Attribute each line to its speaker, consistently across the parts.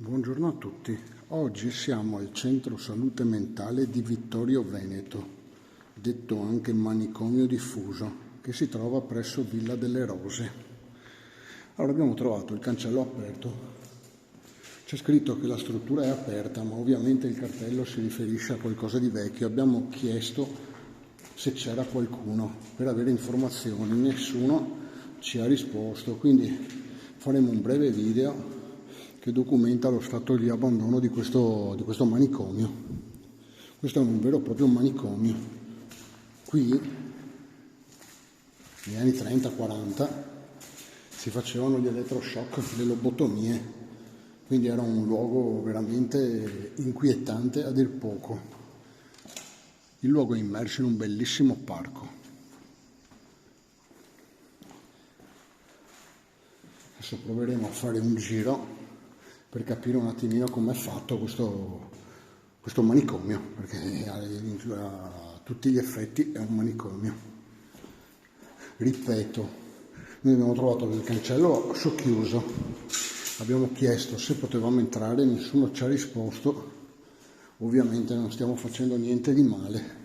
Speaker 1: Buongiorno a tutti, oggi siamo al centro salute mentale di Vittorio Veneto, detto anche manicomio diffuso, che si trova presso Villa delle Rose. Allora abbiamo trovato il cancello aperto, c'è scritto che la struttura è aperta, ma ovviamente il cartello si riferisce a qualcosa di vecchio. Abbiamo chiesto se c'era qualcuno per avere informazioni, nessuno ci ha risposto, quindi faremo un breve video che documenta lo stato di abbandono di questo manicomio. Questo è un vero e proprio manicomio. Qui, negli anni 30-40, si facevano gli elettroshock, le lobotomie, quindi era un luogo veramente inquietante a dir poco. Il luogo è immerso in un bellissimo parco. Adesso proveremo a fare un giro per capire un attimino com'è fatto questo manicomio, perché a tutti gli effetti è un manicomio. Ripeto, noi abbiamo trovato il cancello socchiuso, abbiamo chiesto se potevamo entrare, nessuno ci ha risposto, ovviamente non stiamo facendo niente di male.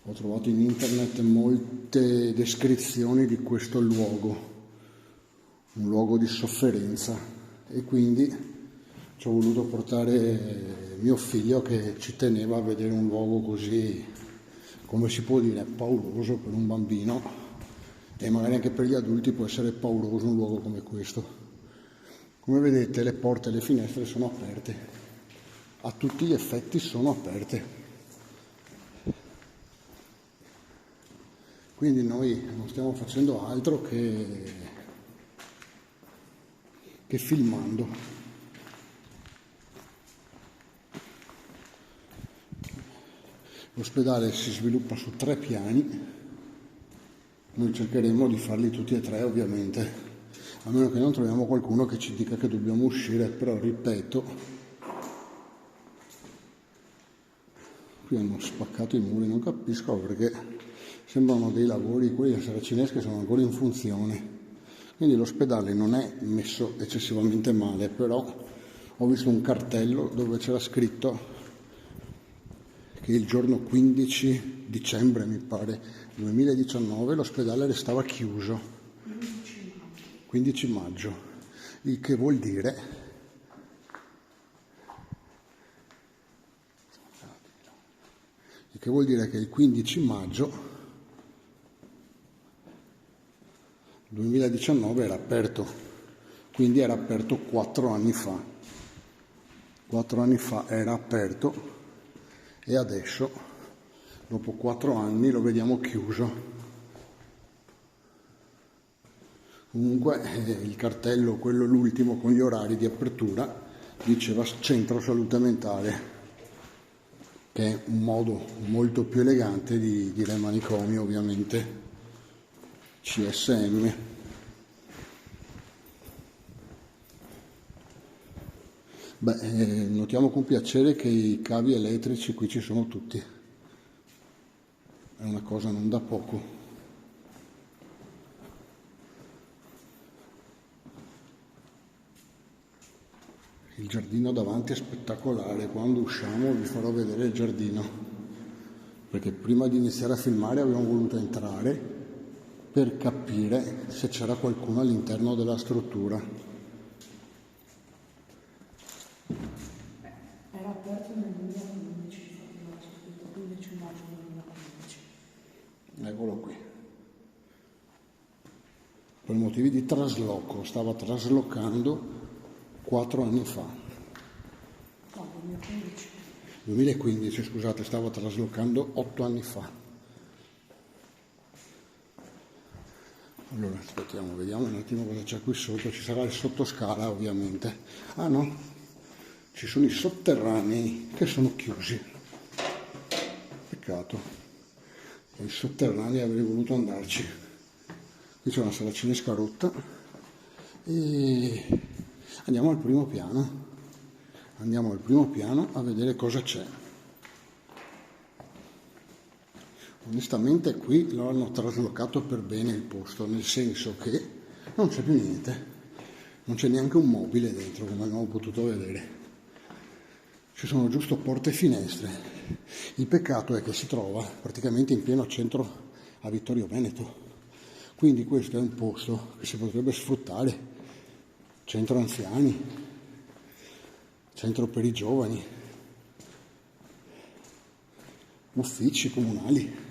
Speaker 1: Ho trovato in internet molte descrizioni di questo luogo, un luogo di sofferenza, e quindi ci ho voluto portare mio figlio che ci teneva a vedere un luogo così, come si può dire, pauroso per un bambino, e magari anche per gli adulti può essere pauroso un luogo come questo. Come vedete le porte e le finestre sono aperte, a tutti gli effetti sono aperte. Quindi noi non stiamo facendo altro che filmando. L'ospedale si sviluppa su 3 piani, noi cercheremo di farli tutti e 3 ovviamente, a meno che non troviamo qualcuno che ci dica che dobbiamo uscire, però ripeto, qui hanno spaccato i muri, non capisco perché sembrano dei lavori, quelli del Saracinesche sono ancora in funzione. Quindi l'ospedale non è messo eccessivamente male, però ho visto un cartello dove c'era scritto che il giorno 15 dicembre, mi pare, 2019, l'ospedale restava chiuso. 15 maggio, il che vuol dire che il 15 maggio 2019 era aperto, quindi era aperto 4 anni fa. 4 anni fa era aperto e adesso, dopo 4 anni, lo vediamo chiuso. Comunque il cartello, quello l'ultimo con gli orari di apertura, diceva centro salute mentale, che è un modo molto più elegante di dire manicomio, ovviamente. CSM. Notiamo con piacere che i cavi elettrici qui ci sono tutti, è una cosa non da poco. Il giardino davanti è spettacolare, quando usciamo vi farò vedere il giardino, perché prima di iniziare a filmare abbiamo voluto entrare per capire se c'era qualcuno all'interno della struttura.
Speaker 2: Era aperto nel 2015, infatti c'è scritto 15 maggio 2015.
Speaker 1: Eccolo qui. Per motivi di trasloco, stava traslocando 4 anni fa.
Speaker 2: No, 2015.
Speaker 1: 2015, scusate, stava traslocando 8 anni fa. Allora, aspettiamo, vediamo un attimo cosa c'è qui sotto. Ci sarà il sottoscala, ovviamente. Ah no, ci sono i sotterranei che sono chiusi. Peccato. I sotterranei avrei voluto andarci. Qui c'è una sala cinesca rotta e andiamo al primo piano. Andiamo al primo piano a vedere cosa c'è. Onestamente qui lo hanno traslocato per bene il posto, nel senso che non c'è più niente. Non c'è neanche un mobile dentro, come abbiamo potuto vedere. Ci sono giusto porte e finestre. Il peccato è che si trova praticamente in pieno centro a Vittorio Veneto. Quindi questo è un posto che si potrebbe sfruttare. Centro anziani, centro per i giovani, uffici comunali.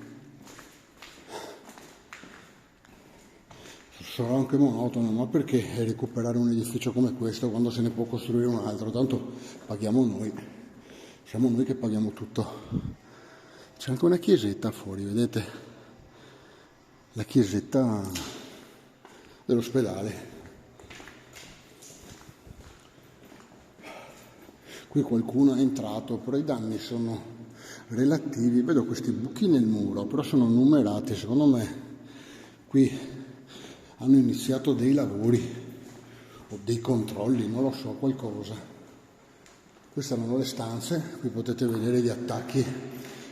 Speaker 1: Sarà anche monotono, ma perché recuperare un edificio come questo quando se ne può costruire un altro? Tanto paghiamo noi, siamo noi che paghiamo tutto. C'è anche una chiesetta fuori, vedete? La chiesetta dell'ospedale. Qui qualcuno è entrato, però i danni sono relativi. Vedo questi buchi nel muro, però sono numerati. Secondo me qui hanno iniziato dei lavori o dei controlli, non lo so, qualcosa. Queste erano le stanze, qui potete vedere gli attacchi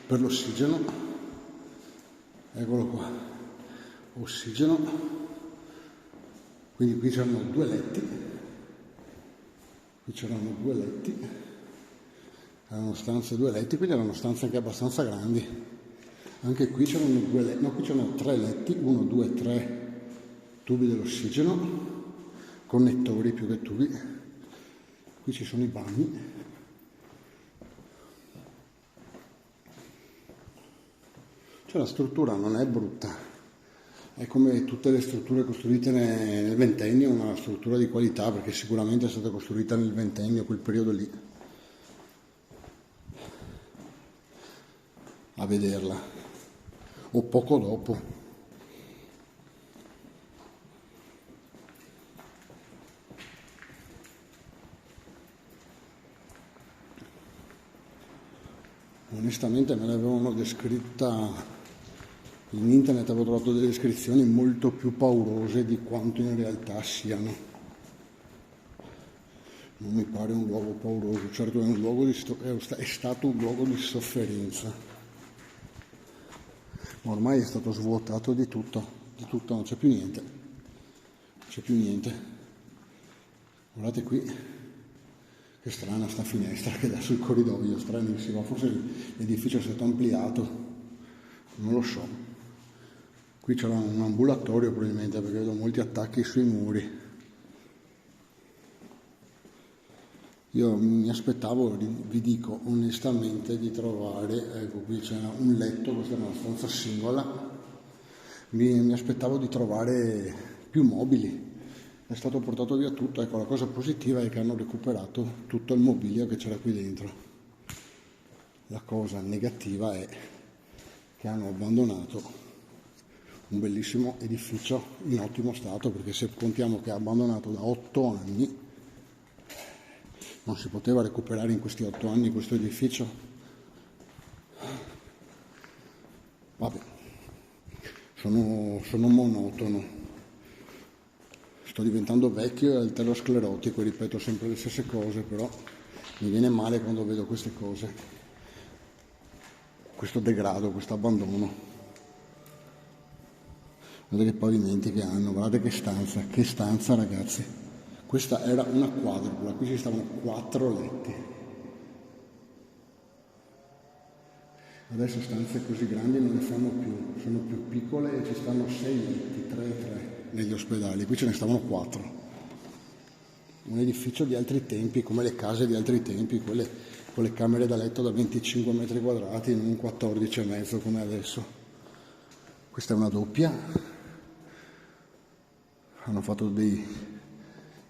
Speaker 1: per l'ossigeno. Eccolo qua, ossigeno. Quindi qui c'erano 2 letti. Qui c'erano 2 letti. Erano stanze 2 letti, quindi erano stanze anche abbastanza grandi. Anche qui c'erano 2 letti, no, qui c'erano 3 letti, 1, 2, 3 tubi dell'ossigeno, connettori più che tubi. Qui ci sono i bagni. Cioè la struttura non è brutta, è come tutte le strutture costruite nel ventennio, una struttura di qualità, perché sicuramente è stata costruita nel ventennio, quel periodo lì. A vederla, o poco dopo. Onestamente me l'avevano descritta in internet, avevo trovato delle descrizioni molto più paurose di quanto in realtà siano. Non mi pare un luogo pauroso, certo è, è stato un luogo di sofferenza. Ma ormai è stato svuotato di tutto, non c'è più niente. Non c'è più niente. Guardate qui. Che strana sta finestra che dà sul corridoio, stranissima, forse l'edificio è stato ampliato, non lo so. Qui c'era un ambulatorio probabilmente perché vedo molti attacchi sui muri. Io mi aspettavo, vi dico onestamente, di trovare, ecco qui c'è un letto, questa è una stanza singola, mi aspettavo di trovare più mobili. È stato portato via tutto, ecco la cosa positiva è che hanno recuperato tutto il mobilio che c'era qui dentro. La cosa negativa è che hanno abbandonato un bellissimo edificio in ottimo stato, perché se contiamo che è abbandonato da 8 anni, non si poteva recuperare in questi 8 anni questo edificio? Vabbè, sono monotono. Sto diventando vecchio e alterosclerotico, ripeto sempre le stesse cose, però mi viene male quando vedo queste cose, questo degrado, questo abbandono. Guardate che pavimenti che hanno, guardate che stanza ragazzi. Questa era una quadrupla, qui ci stavano 4 letti. Adesso stanze così grandi non ne fanno più, sono più piccole e ci stanno 6 letti, 3 e 3 negli ospedali, qui ce ne stavano 4. Un edificio di altri tempi, come le case di altri tempi, quelle con le camere da letto da 25 metri quadrati, non 14,5 come adesso. Questa è una doppia. Hanno fatto dei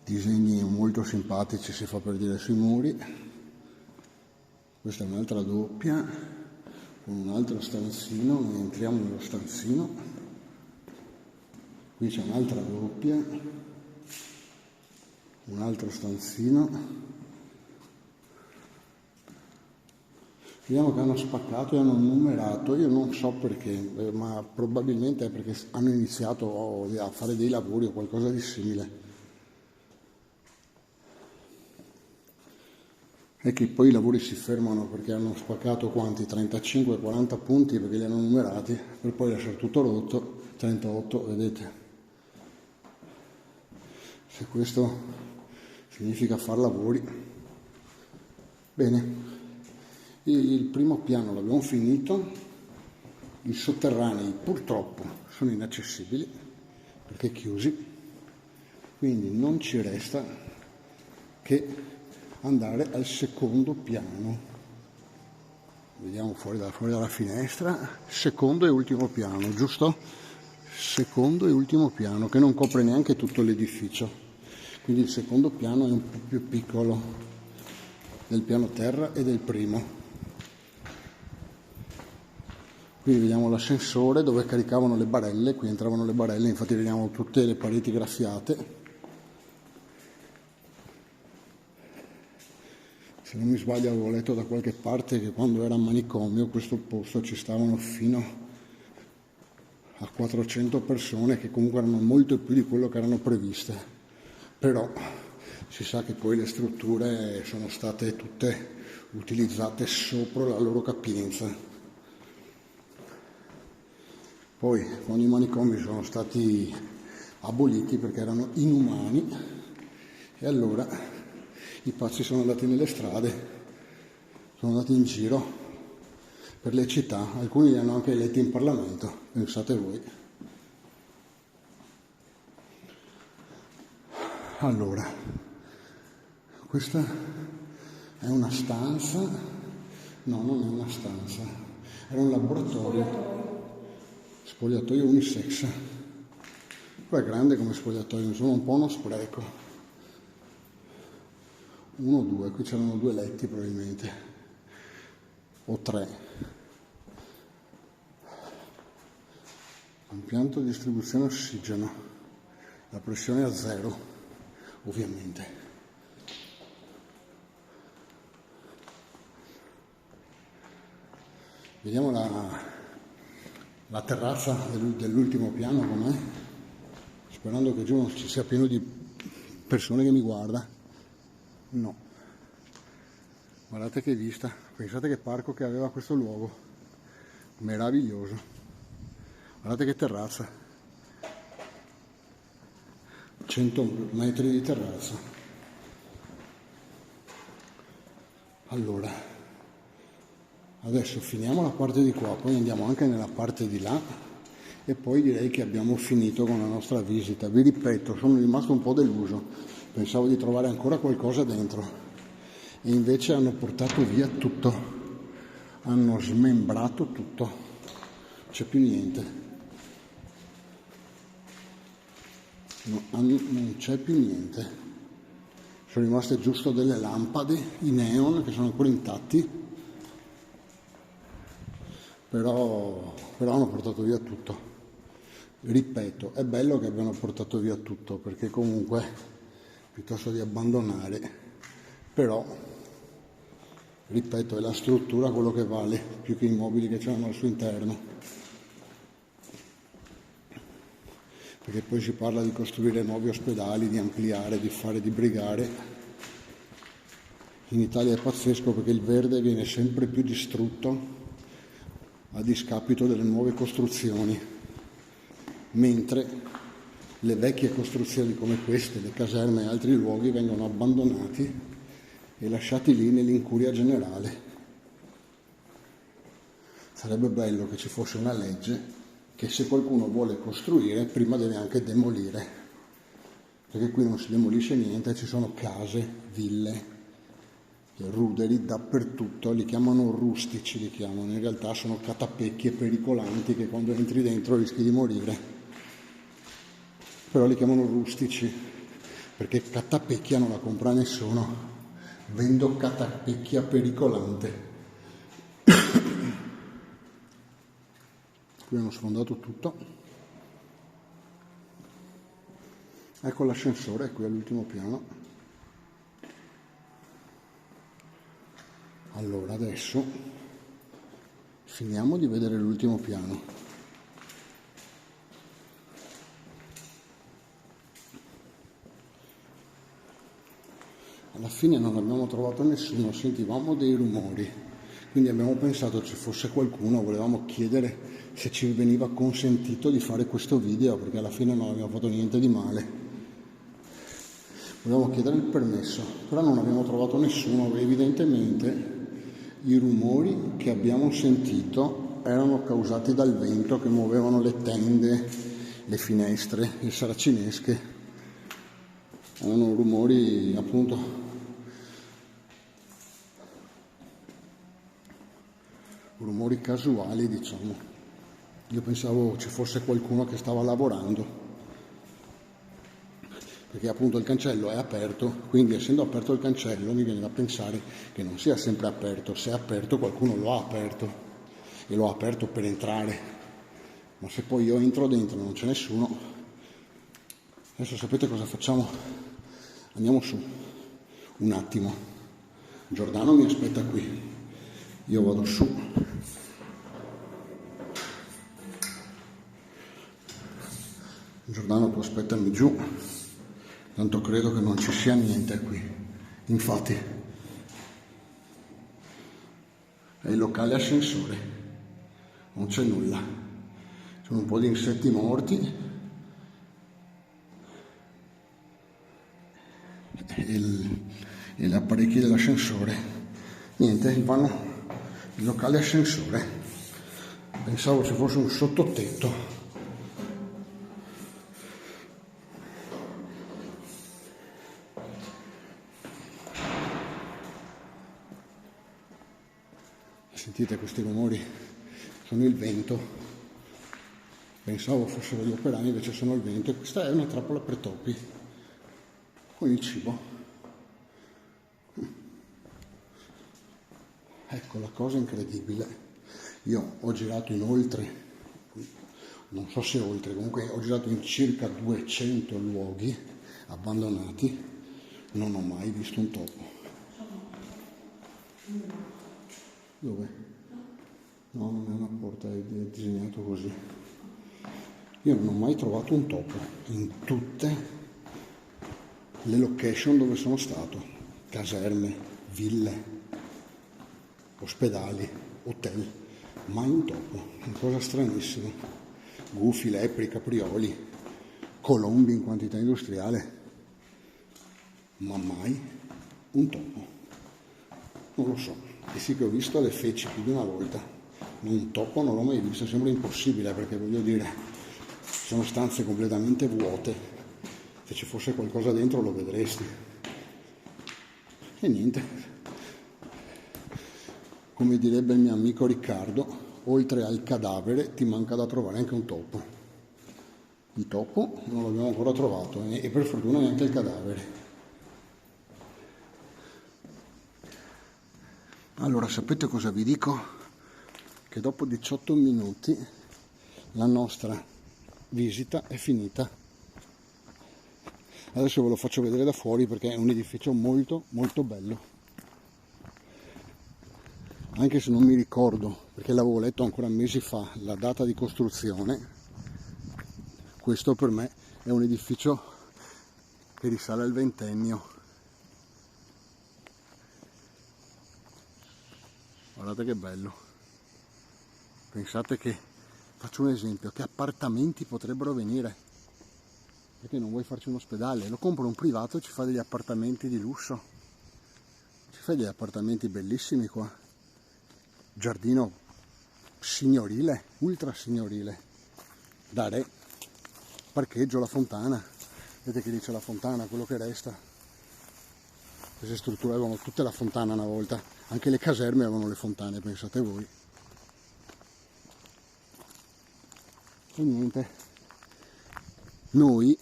Speaker 1: disegni molto simpatici, si fa per dire, sui muri. Questa è un'altra doppia, con un altro stanzino, noi entriamo nello stanzino. Qui c'è un'altra doppia, un altro stanzino. Vediamo che hanno spaccato e hanno numerato, io non so perché, ma probabilmente è perché hanno iniziato a fare dei lavori o qualcosa di simile. E che poi i lavori si fermano perché hanno spaccato quanti? 35-40 punti perché li hanno numerati, per poi lasciare tutto rotto, 38, vedete. Se questo significa far lavori. Bene, il primo piano l'abbiamo finito, i sotterranei purtroppo sono inaccessibili perché chiusi, quindi non ci resta che andare al secondo piano. Vediamo fuori dalla finestra, secondo e ultimo piano, giusto? Secondo e ultimo piano, che non copre neanche tutto l'edificio, quindi il secondo piano è un po' più piccolo del piano terra e del primo. Qui vediamo l'ascensore dove caricavano le barelle, qui entravano le barelle, infatti vediamo tutte le pareti graffiate. Se non mi sbaglio avevo letto da qualche parte che quando era manicomio questo posto ci stavano fino a 400 persone, che comunque erano molto più di quello che erano previste, però si sa che poi le strutture sono state tutte utilizzate sopra la loro capienza. Poi quando i manicomi sono stati aboliti perché erano inumani, e allora i pazzi sono andati nelle strade, sono andati in giro per le città, alcuni li hanno anche eletti in Parlamento, pensate voi. Allora, questa è una stanza, no, non è una stanza, era un laboratorio, spogliatoio unisex. Qua è grande come spogliatoio, insomma un po' uno spreco. 1 o 2, qui c'erano 2 letti probabilmente, o 3. Impianto di distribuzione ossigeno, la pressione a 0, ovviamente. Vediamo la terrazza dell'ultimo piano com'è, sperando che giù non ci sia pieno di persone che mi guardano. No, guardate che vista, pensate che parco che aveva questo luogo, meraviglioso, guardate che terrazza, 100 metri di terrazza. Allora, adesso finiamo la parte di qua, poi andiamo anche nella parte di là e poi direi che abbiamo finito con la nostra visita. Vi ripeto, sono rimasto un po' deluso. Pensavo di trovare ancora qualcosa dentro e invece hanno portato via tutto, hanno smembrato tutto, non c'è più niente, non c'è più niente, sono rimaste giusto delle lampade, i neon che sono ancora intatti, però hanno portato via tutto. Ripeto, è bello che abbiano portato via tutto perché comunque piuttosto di abbandonare, però, ripeto, è la struttura quello che vale, più che i mobili che c'erano al suo interno. Perché poi si parla di costruire nuovi ospedali, di ampliare, di fare, di brigare. In Italia è pazzesco perché il verde viene sempre più distrutto a discapito delle nuove costruzioni, mentre le vecchie costruzioni come queste, le caserme e altri luoghi vengono abbandonati e lasciati lì nell'incuria generale. Sarebbe bello che ci fosse una legge che se qualcuno vuole costruire prima deve anche demolire, perché qui non si demolisce niente, ci sono case, ville, ruderi dappertutto, li chiamano rustici, in realtà sono catapecchie pericolanti che quando entri dentro rischi di morire. Però li chiamano rustici perché catapecchia non la compra nessuno, vendo catapecchia pericolante. Qui hanno sfondato tutto, ecco l'ascensore, qui all'ultimo piano. Allora adesso finiamo di vedere l'ultimo piano. Alla fine non abbiamo trovato nessuno, sentivamo dei rumori, quindi abbiamo pensato ci fosse qualcuno, volevamo chiedere se ci veniva consentito di fare questo video, perché alla fine non abbiamo fatto niente di male. Volevamo chiedere il permesso, però non abbiamo trovato nessuno. Evidentemente i rumori che abbiamo sentito erano causati dal vento che muovevano le tende, le finestre, le saracinesche. Erano rumori appunto rumori casuali, diciamo. Io pensavo ci fosse qualcuno che stava lavorando, perché appunto il cancello è aperto, quindi essendo aperto il cancello mi viene da pensare che non sia sempre aperto. Se è aperto qualcuno lo ha aperto e lo ha aperto per entrare, ma se poi io entro dentro e non c'è nessuno, adesso sapete cosa facciamo? Andiamo su un attimo, Giordano mi aspetta qui, io vado su. Giordano, tu aspettami giù, tanto credo che non ci sia niente qui. Infatti è il locale ascensore, non c'è nulla, sono un po' di insetti morti e gli apparecchi dell'ascensore, niente, il locale ascensore, pensavo ci fosse un sottotetto. Sentite questi rumori? Sono il vento. Pensavo fossero gli operai, invece sono il vento. E questa è una trappola per topi con il cibo. Ecco la cosa incredibile. Io ho girato in oltre, non so se oltre, comunque ho girato in circa 200 luoghi abbandonati. Non ho mai visto un topo. Dove? No, non è una porta, è disegnato così. Io non ho mai trovato un topo in tutte le location dove sono stato. Caserme, ville, ospedali, hotel. Mai un topo. Una cosa stranissima. Gufi, lepri, caprioli, colombi in quantità industriale. Ma mai un topo. Non lo so. E sì che ho visto le feci più di una volta, ma un topo non l'ho mai visto, sembra impossibile, perché voglio dire, sono stanze completamente vuote, se ci fosse qualcosa dentro lo vedresti. E niente, come direbbe il mio amico Riccardo, oltre al cadavere ti manca da trovare anche un topo. Il topo non l'abbiamo ancora trovato e per fortuna neanche il cadavere. Allora, sapete cosa vi dico? Che dopo 18 minuti la nostra visita è finita. Adesso ve lo faccio vedere da fuori perché è un edificio molto molto bello. Anche se non mi ricordo, perché l'avevo letto ancora mesi fa, la data di costruzione, questo per me è un edificio che risale al ventennio. Guardate che bello. Pensate che, faccio un esempio, che appartamenti potrebbero venire. Perché non vuoi farci un ospedale? Lo compro un privato e ci fa degli appartamenti di lusso. Ci fai degli appartamenti bellissimi qua. Giardino signorile, ultra signorile. Da re. Parcheggio, la fontana. Vedete che dice la fontana, quello che resta. Queste strutture avevano tutte la fontana una volta. Anche le caserme avevano le fontane, pensate voi. E niente. Noi,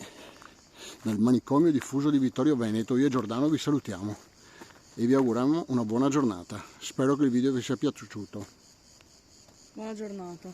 Speaker 1: dal manicomio diffuso di Vittorio Veneto, io e Giordano vi salutiamo e vi auguriamo una buona giornata. Spero che il video vi sia piaciuto.
Speaker 2: Buona giornata.